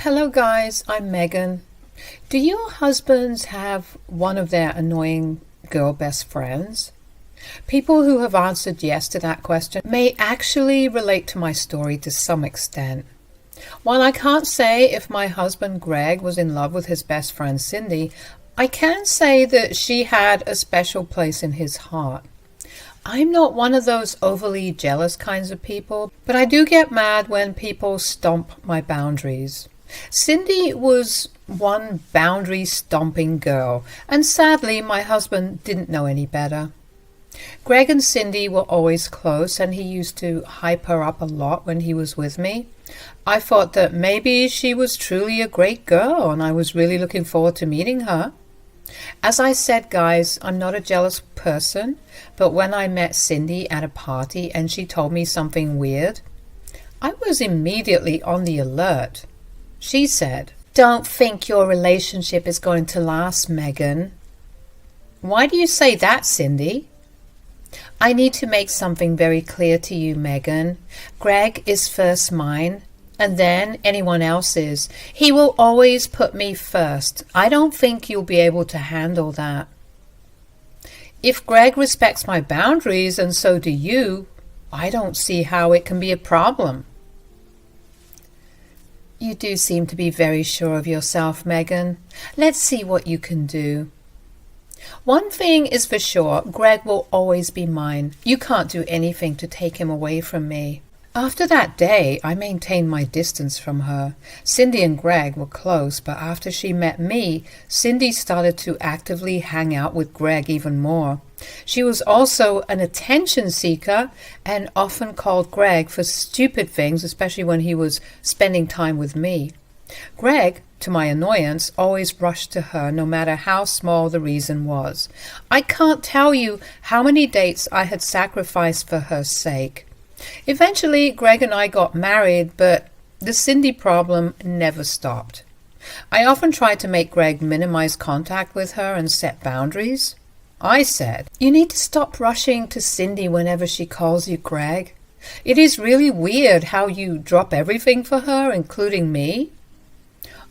Hello guys, I'm Megan. Do your husbands have one of their annoying girl best friends? People who have answered yes to that question may actually relate to my story to some extent. While I can't say if my husband Greg was in love with his best friend Cindy, I can say that she had a special place in his heart. I'm not one of those overly jealous kinds of people, but I do get mad when people stomp my boundaries. Cindy was one boundary-stomping girl, and sadly my husband didn't know any better. Greg and Cindy were always close, and he used to hype her up a lot when he was with me. I thought that maybe she was truly a great girl, and I was really looking forward to meeting her. As I said, guys, I'm not a jealous person, but when I met Cindy at a party and she told me something weird, I was immediately on the alert. She said, "Don't think your relationship is going to last, Megan." Why do you say that, Cindy? I need to make something very clear to you, Megan. Greg is first mine, and then anyone else's. He will always put me first. I don't think you'll be able to handle that. If Greg respects my boundaries, and so do you, I don't see how it can be a problem. You do seem to be very sure of yourself, Megan. Let's see what you can do. One thing is for sure, Greg will always be mine. You can't do anything to take him away from me. After that day, I maintained my distance from her. Cindy and Greg were close, but after she met me, Cindy started to actively hang out with Greg even more. She was also an attention seeker and often called Greg for stupid things, especially when he was spending time with me. Greg, to my annoyance, always rushed to her no matter how small the reason was. I can't tell you how many dates I had sacrificed for her sake. Eventually, Greg and I got married, but the Cindy problem never stopped. I often tried to make Greg minimize contact with her and set boundaries. I said, "You need to stop rushing to Cindy whenever she calls you Greg. It is really weird how you drop everything for her, including me."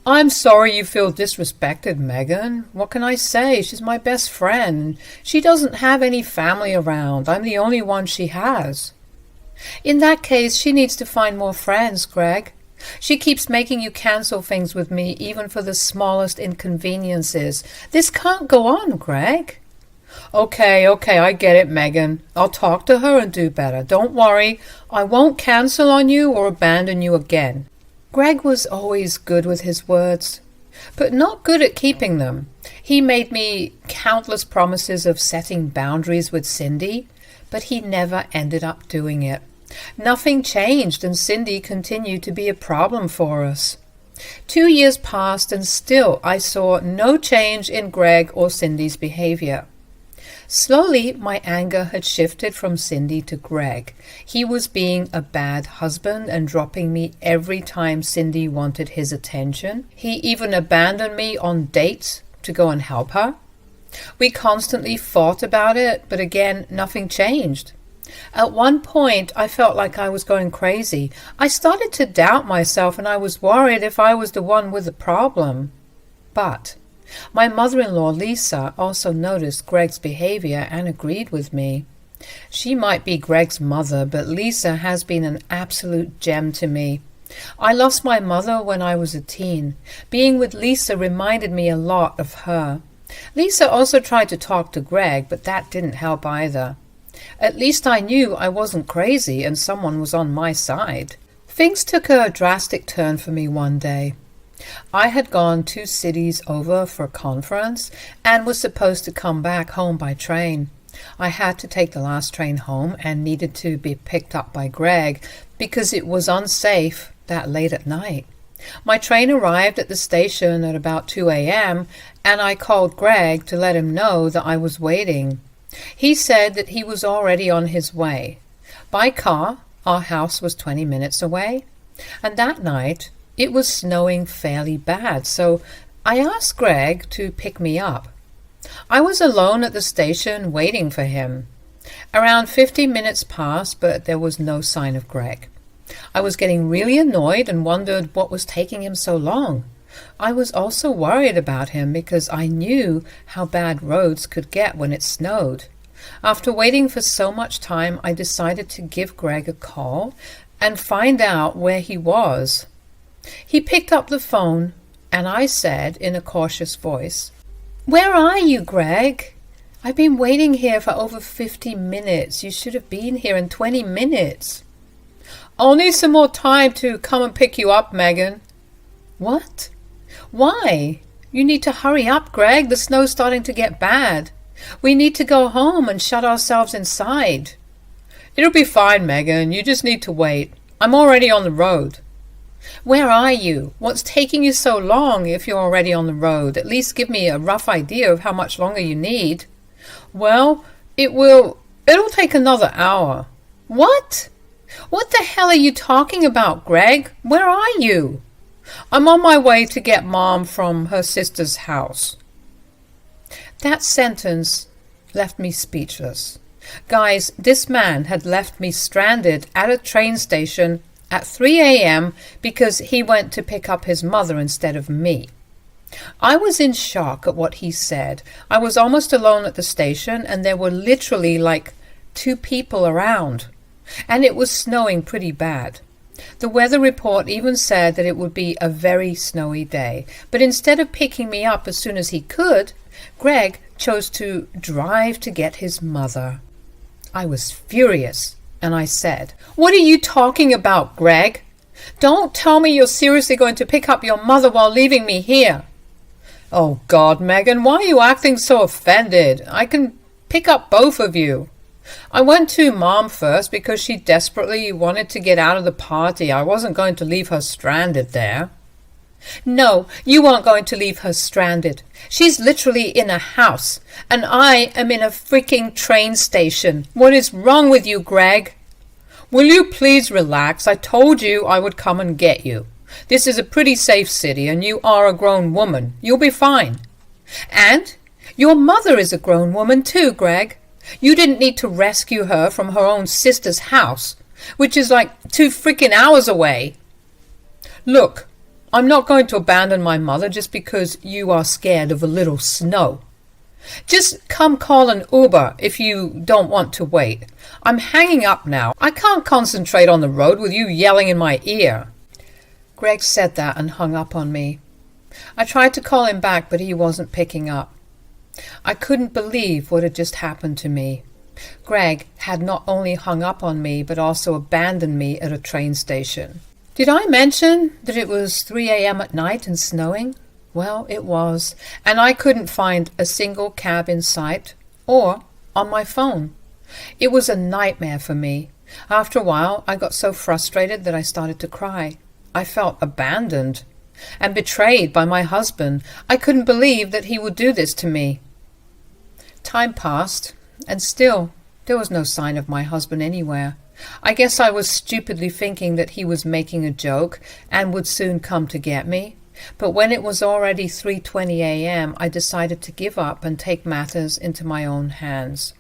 "I'm sorry you feel disrespected, Megan. What can I say? She's my best friend. She doesn't have any family around. I'm the only one she has." "In that case, she needs to find more friends, Greg. She keeps making you cancel things with me, even for the smallest inconveniences. This can't go on, Greg." Okay, I get it, Megan. I'll talk to her and do better. Don't worry. I won't cancel on you or abandon you again. Greg was always good with his words, but not good at keeping them. He made me countless promises of setting boundaries with Cindy, but he never ended up doing it. Nothing changed, and Cindy continued to be a problem for us. 2 years passed, and still I saw no change in Greg or Cindy's behavior. Slowly, my anger had shifted from Cindy to Greg. He was being a bad husband and dropping me every time Cindy wanted his attention. He even abandoned me on dates to go and help her. We constantly fought about it, but again, nothing changed. At one point, I felt like I was going crazy. I started to doubt myself, and I was worried if I was the one with the problem. But my mother-in-law, Lisa, also noticed Greg's behavior and agreed with me. She might be Greg's mother, but Lisa has been an absolute gem to me. I lost my mother when I was a teen. Being with Lisa reminded me a lot of her. Lisa also tried to talk to Greg, but that didn't help either. At least I knew I wasn't crazy and someone was on my side. Things took a drastic turn for me one day. I had gone 2 cities over for a conference and was supposed to come back home by train. I had to take the last train home and needed to be picked up by Greg because it was unsafe that late at night. My train arrived at the station at about 2 a.m. and I called Greg to let him know that I was waiting. He said that he was already on his way. By car, our house was 20 minutes away, and that night it was snowing fairly bad, so I asked Greg to pick me up. I was alone at the station waiting for him. Around 50 minutes passed, but there was no sign of Greg. I was getting really annoyed and wondered what was taking him so long. I was also worried about him because I knew how bad roads could get when it snowed. After waiting for so much time, I decided to give Greg a call and find out where he was. He picked up the phone, and I said in a cautious voice, "Where are you, Greg? I've been waiting here for over 50 minutes. You should have been here in 20 minutes. I'll need some more time to come and pick you up, Megan." "What? Why? You need to hurry up, Greg. The snow's starting to get bad. We need to go home and shut ourselves inside." "It'll be fine, Megan. You just need to wait. I'm already on the road." "Where are you? What's taking you so long if you're already on the road? At least give me a rough idea of how much longer you need." "Well, it'll take another hour." "What? What the hell are you talking about, Greg? Where are you?" "I'm on my way to get Mom from her sister's house." That sentence left me speechless. Guys, this man had left me stranded at a train station at 3 a.m. because he went to pick up his mother instead of me. I was in shock at what he said. I was almost alone at the station, and there were literally like 2 people around. And it was snowing pretty bad. The weather report even said that it would be a very snowy day. But instead of picking me up as soon as he could, Greg chose to drive to get his mother. I was furious, and I said, "What are you talking about, Greg? Don't tell me you're seriously going to pick up your mother while leaving me here." "Oh God, Megan, why are you acting so offended? I can pick up both of you. I went to Mom first because she desperately wanted to get out of the party. I wasn't going to leave her stranded there." "No, you aren't going to leave her stranded. She's literally in a house, and I am in a freaking train station. What is wrong with you, Greg?" "Will you please relax? I told you I would come and get you. This is a pretty safe city, and you are a grown woman. You'll be fine." "And your mother is a grown woman too, Greg. You didn't need to rescue her from her own sister's house, which is like 2 freaking hours away." "Look, I'm not going to abandon my mother just because you are scared of a little snow. Just come call an Uber if you don't want to wait. I'm hanging up now. I can't concentrate on the road with you yelling in my ear." Greg said that and hung up on me. I tried to call him back, but he wasn't picking up. I couldn't believe what had just happened to me. Greg had not only hung up on me, but also abandoned me at a train station. Did I mention that it was 3 a.m. at night and snowing? Well, it was, and I couldn't find a single cab in sight or on my phone. It was a nightmare for me. After a while, I got so frustrated that I started to cry. I felt abandoned and betrayed by my husband. I couldn't believe that he would do this to me. Time passed, and still there was no sign of my husband anywhere. I guess I was stupidly thinking that he was making a joke and would soon come to get me. But when it was already 3:20 a.m., I decided to give up and take matters into my own hands.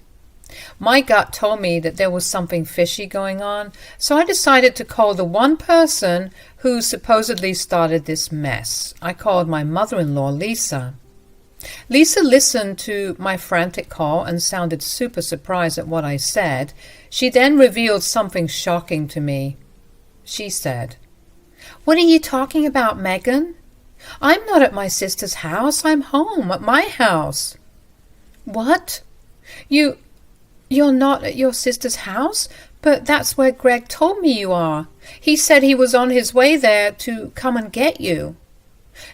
My gut told me that there was something fishy going on, so I decided to call the one person who supposedly started this mess. I called my mother-in-law, Lisa. Lisa listened to my frantic call and sounded super surprised at what I said. She then revealed something shocking to me. She said, "What are you talking about, Megan? I'm not at my sister's house. I'm home at my house." "What? You're not at your sister's house? But that's where Greg told me you are. He said he was on his way there to come and get you."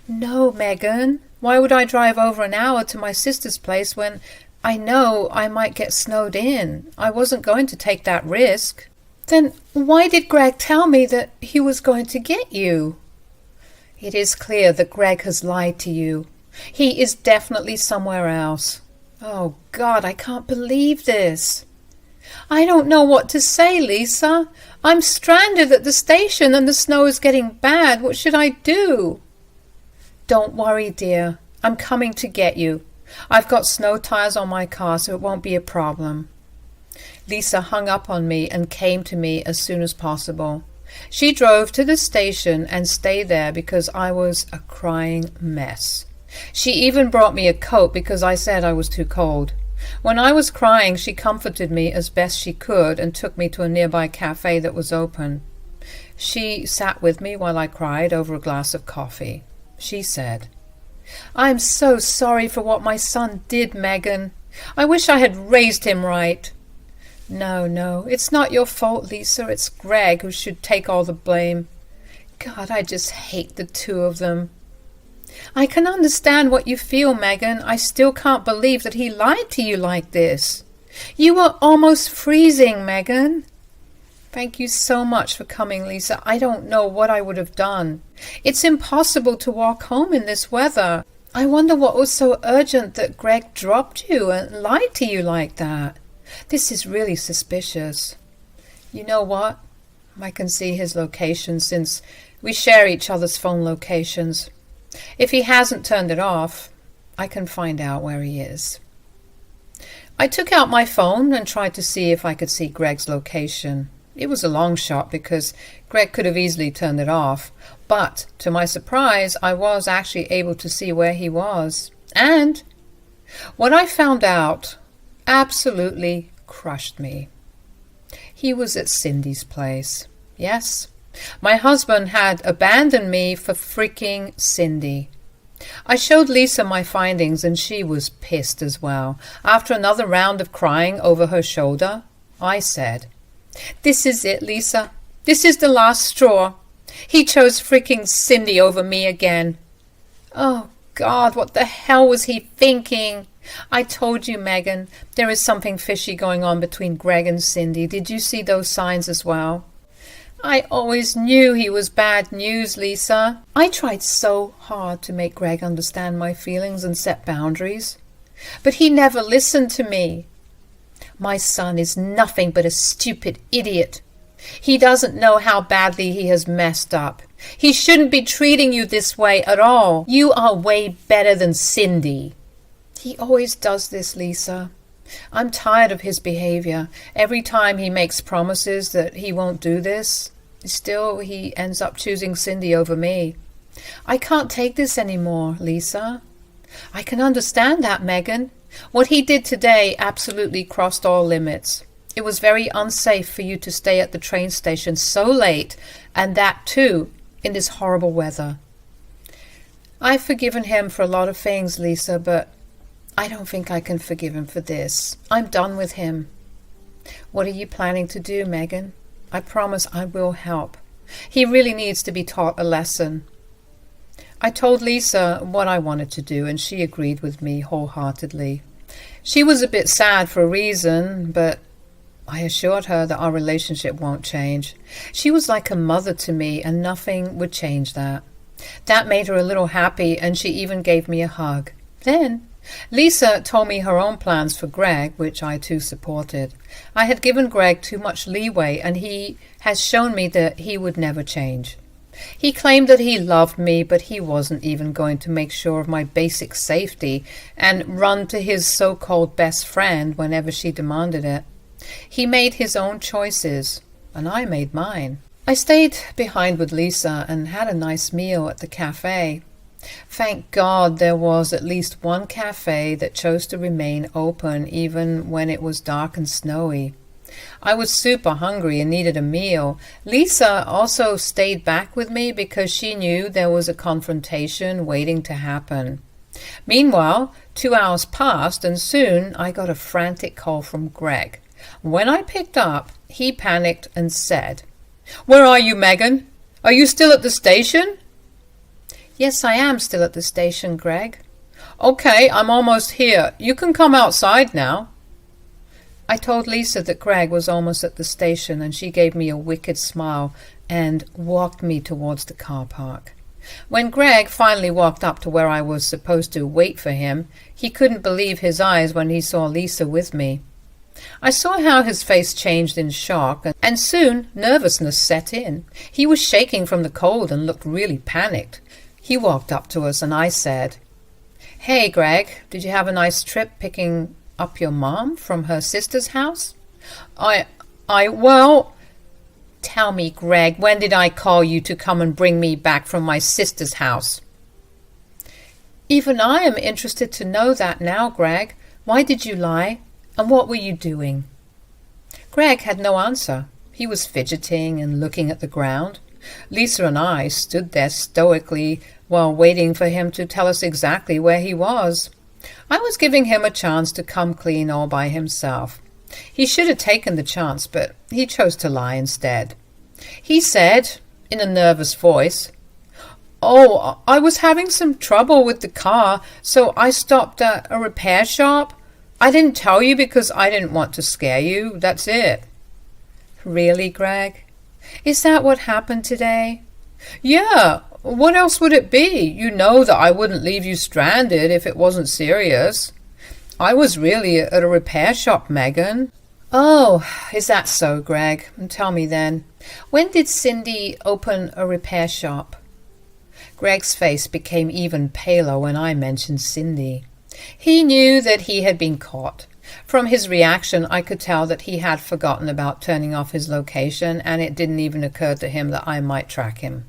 "No, Megan. Why would I drive over an hour to my sister's place when I know I might get snowed in? I wasn't going to take that risk." "Then why did Greg tell me that he was going to get you?" "It is clear that Greg has lied to you. He is definitely somewhere else." "Oh, God, I can't believe this." "I don't know what to say, Lisa. I'm stranded at the station and the snow is getting bad. What should I do?" "Don't worry, dear. I'm coming to get you. I've got snow tires on my car, so it won't be a problem." Lisa hung up on me and came to me as soon as possible. She drove to the station and stayed there because I was a crying mess. She even brought me a coat because I said I was too cold. When I was crying, she comforted me as best she could and took me to a nearby cafe that was open. She sat with me while I cried over a glass of coffee. She said, "I'm so sorry for what my son did, Megan. I wish I had raised him right." No, it's not your fault, Lisa. It's Greg who should take all the blame. God, I just hate the two of them. I can understand what you feel, Megan. I still can't believe that he lied to you like this. You were almost freezing, Megan. Thank you so much for coming, Lisa. I don't know what I would have done. It's impossible to walk home in this weather. I wonder what was so urgent that Greg dropped you and lied to you like that. This is really suspicious. You know what? I can see his location since we share each other's phone locations. If he hasn't turned it off, I can find out where he is. I took out my phone and tried to see if I could see Greg's location. It was a long shot because Greg could have easily turned it off, but to my surprise, I was actually able to see where he was. And what I found out absolutely crushed me. He was at Cindy's place. Yes, my husband had abandoned me for freaking Cindy. I showed Lisa my findings and she was pissed as well. After another round of crying over her shoulder, I said, "This is it, Lisa. This is the last straw. He chose freaking Cindy over me again." Oh, God, what the hell was he thinking? I told you, Megan, there is something fishy going on between Greg and Cindy. Did you see those signs as well? I always knew he was bad news, Lisa. I tried so hard to make Greg understand my feelings and set boundaries, but he never listened to me. My son is nothing but a stupid idiot. He doesn't know how badly he has messed up. He shouldn't be treating you this way at all. You are way better than Cindy. He always does this, Lisa. I'm tired of his behavior. Every time he makes promises that he won't do this, still he ends up choosing Cindy over me. I can't take this anymore, Lisa. I can understand that, Megan. What he did today absolutely crossed all limits. It was very unsafe for you to stay at the train station so late, and that too in this horrible weather. I've forgiven him for a lot of things, Lisa, but I don't think I can forgive him for this. I'm done with him. What are you planning to do, Megan? I promise I will help. He really needs to be taught a lesson. I told Lisa what I wanted to do, and she agreed with me wholeheartedly. She was a bit sad for a reason, but I assured her that our relationship won't change. She was like a mother to me, and nothing would change that. That made her a little happy, and she even gave me a hug. Then Lisa told me her own plans for Greg, which I too supported. I had given Greg too much leeway, and he has shown me that he would never change. He claimed that he loved me, but he wasn't even going to make sure of my basic safety and run to his so-called best friend whenever she demanded it. He made his own choices, and I made mine. I stayed behind with Lisa and had a nice meal at the cafe. Thank God there was at least one cafe that chose to remain open even when it was dark and snowy. I was super hungry and needed a meal. Lisa also stayed back with me because she knew there was a confrontation waiting to happen. Meanwhile, 2 hours passed and soon I got a frantic call from Greg. When I picked up, he panicked and said, "Where are you, Megan? Are you still at the station?" "Yes, I am still at the station, Greg." "Okay, I'm almost here. You can come outside now." I told Lisa that Greg was almost at the station, and she gave me a wicked smile and walked me towards the car park. When Greg finally walked up to where I was supposed to wait for him, he couldn't believe his eyes when he saw Lisa with me. I saw how his face changed in shock, and soon nervousness set in. He was shaking from the cold and looked really panicked. He walked up to us and I said, "Hey, Greg, did you have a nice trip picking up your mom from her sister's house?" Well, Tell me, Greg, when did I call you to come and bring me back from my sister's house? Even I am interested to know that now, Greg. Why did you lie? And what were you doing? Greg had no answer. He was fidgeting and looking at the ground. Lisa and I stood there stoically while waiting for him to tell us exactly where he was. I was giving him a chance to come clean all by himself. He should have taken the chance, but he chose to lie instead. He said, in a nervous voice, "Oh, I was having some trouble with the car, so I stopped at a repair shop. I didn't tell you because I didn't want to scare you. That's it." Really, Greg? Is that what happened today? Yeah, what else would it be? You know that I wouldn't leave you stranded if it wasn't serious. I was really at a repair shop, Megan. Oh, is that so, Greg? Tell me then, when did Cindy open a repair shop? Greg's face became even paler when I mentioned Cindy. He knew that he had been caught. From his reaction, I could tell that he had forgotten about turning off his location, and it didn't even occur to him that I might track him.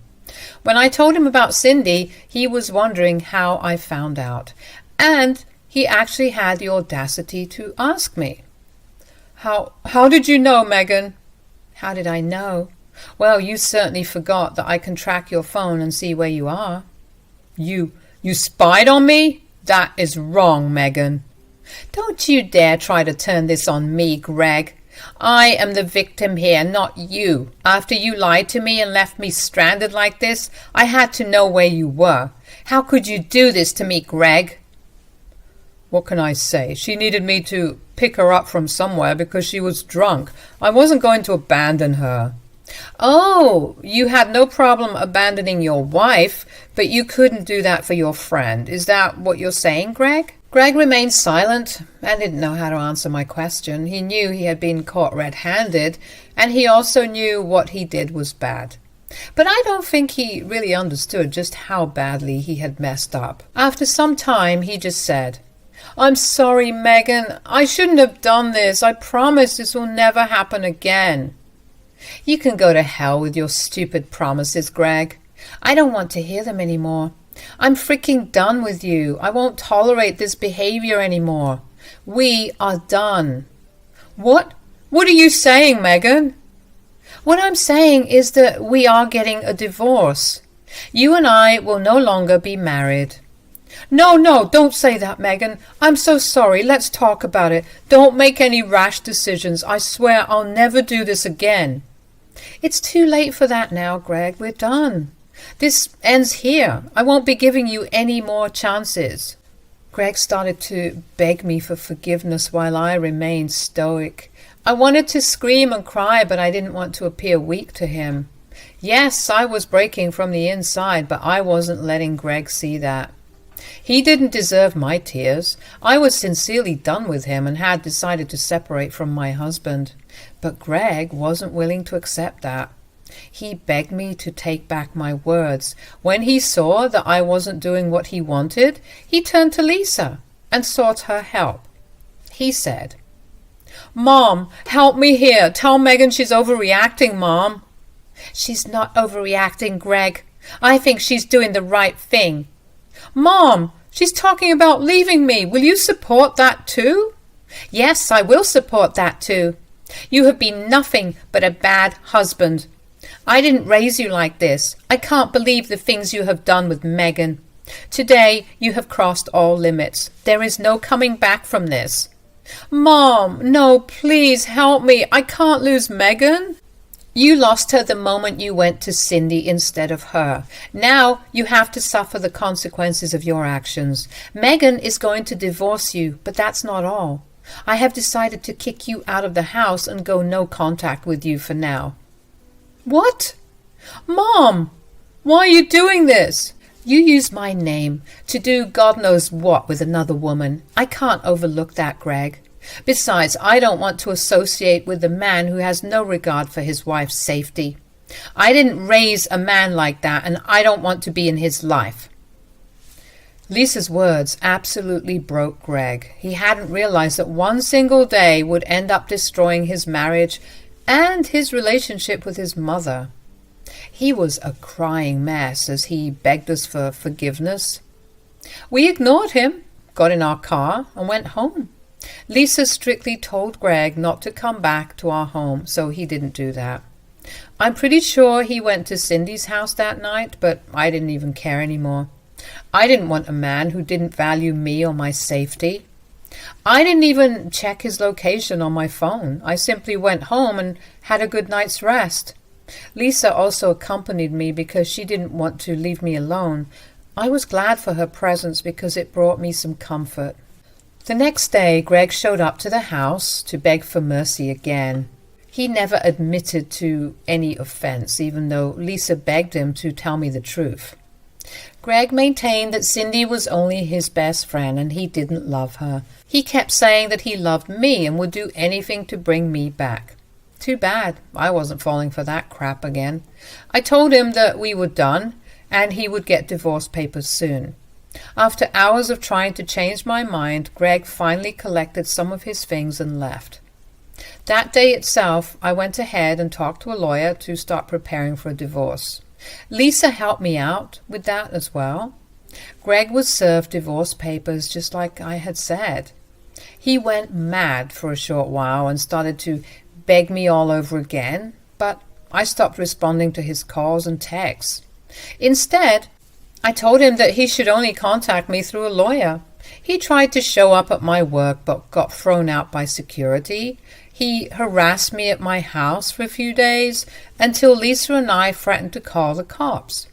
When I told him about Cindy, he was wondering how I found out, and he actually had the audacity to ask me. How did you know, Megan? How did I know? Well, you certainly forgot that I can track your phone and see where you are. You spied on me? That is wrong, Megan. Don't you dare try to turn this on me, Greg. I am the victim here, not you. After you lied to me and left me stranded like this, I had to know where you were. How could you do this to me, Greg? What can I say? She needed me to pick her up from somewhere because she was drunk. I wasn't going to abandon her. Oh, you had no problem abandoning your wife, but you couldn't do that for your friend. Is that what you're saying, Greg? Greg remained silent and didn't know how to answer my question. He knew he had been caught red-handed, and he also knew what he did was bad. But I don't think he really understood just how badly he had messed up. After some time, he just said, "I'm sorry, Megan. I shouldn't have done this. I promise this will never happen again." You can go to hell with your stupid promises, Greg. I don't want to hear them anymore. I'm freaking done with you. I won't tolerate this behavior anymore. We are done. What? What are you saying, Megan? What I'm saying is that we are getting a divorce. You and I will no longer be married. No, don't say that, Megan. I'm so sorry. Let's talk about it. Don't make any rash decisions. I swear I'll never do this again. It's too late for that now, Greg. We're done. This ends here. I won't be giving you any more chances. Greg started to beg me for forgiveness while I remained stoic. I wanted to scream and cry, but I didn't want to appear weak to him. Yes, I was breaking from the inside, but I wasn't letting Greg see that. He didn't deserve my tears. I was sincerely done with him and had decided to separate from my husband. But Greg wasn't willing to accept that. He begged me to take back my words. When he saw that I wasn't doing what he wanted, he turned to Lisa and sought her help. He said, "Mom, help me here. Tell Megan she's overreacting, Mom." "She's not overreacting, Greg. I think she's doing the right thing." "Mom, she's talking about leaving me. Will you support that too?" "Yes, I will support that too. You have been nothing but a bad husband. I didn't raise you like this. I can't believe the things you have done with Megan. Today you have crossed all limits. There is no coming back from this." "Mom, no, please help me. I can't lose Megan." "You lost her the moment you went to Cindy instead of her. Now you have to suffer the consequences of your actions. Megan is going to divorce you, but that's not all. I have decided to kick you out of the house and go no contact with you for now." "What? Mom, why are you doing this?" "You used my name to do God knows what with another woman. I can't overlook that, Greg. Besides, I don't want to associate with a man who has no regard for his wife's safety. I didn't raise a man like that, and I don't want to be in his life." Lisa's words absolutely broke Greg. He hadn't realized that one single day would end up destroying his marriage and his relationship with his mother. He was a crying mess as he begged us for forgiveness. We ignored him, got in our car, and went home. Lisa strictly told Greg not to come back to our home, so he didn't do that. I'm pretty sure he went to Cindy's house that night, but I didn't even care anymore. I didn't want a man who didn't value me or my safety. I didn't even check his location on my phone. I simply went home and had a good night's rest. Lisa also accompanied me because she didn't want to leave me alone. I was glad for her presence because it brought me some comfort. The next day, Greg showed up to the house to beg for mercy again. He never admitted to any offense, even though Lisa begged him to tell me the truth. Greg maintained that Cindy was only his best friend and he didn't love her. He kept saying that he loved me and would do anything to bring me back. Too bad I wasn't falling for that crap again. I told him that we were done and he would get divorce papers soon. After hours of trying to change my mind, Greg finally collected some of his things and left. That day itself, I went ahead and talked to a lawyer to start preparing for a divorce. Lisa helped me out with that as well. Greg was served divorce papers just like I had said. He went mad for a short while and started to beg me all over again, but I stopped responding to his calls and texts. Instead, I told him that he should only contact me through a lawyer. He tried to show up at my work but got thrown out by security. He harassed me at my house for a few days until Lisa and I threatened to call the cops.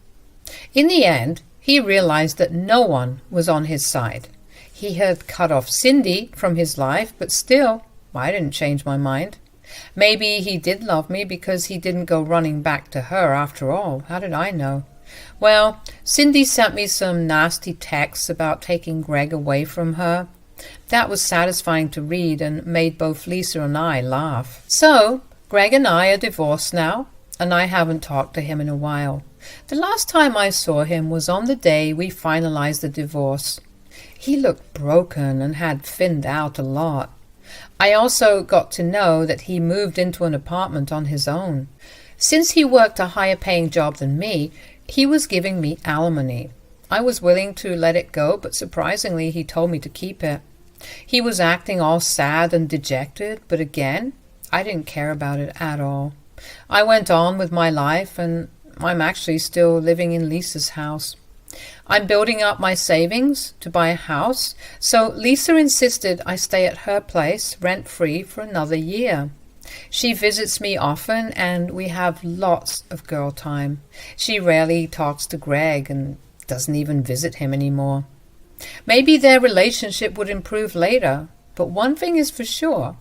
In the end, he realized that no one was on his side. He had cut off Cindy from his life, but still, I didn't change my mind. Maybe he did love me because he didn't go running back to her after all. How did I know? Well, Cindy sent me some nasty texts about taking Greg away from her. That was satisfying to read and made both Lisa and I laugh. So, Greg and I are divorced now, and I haven't talked to him in a while. The last time I saw him was on the day we finalized the divorce. He looked broken and had thinned out a lot. I also got to know that he moved into an apartment on his own. Since he worked a higher paying job than me, he was giving me alimony. I was willing to let it go, but surprisingly he told me to keep it. He was acting all sad and dejected, but again, I didn't care about it at all. I went on with my life, and I'm actually still living in Lisa's house. I'm building up my savings to buy a house, so Lisa insisted I stay at her place rent-free for another year. She visits me often, and we have lots of girl time. She rarely talks to Greg and doesn't even visit him anymore. Maybe their relationship would improve later, but one thing is for sure,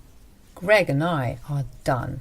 Greg and I are done.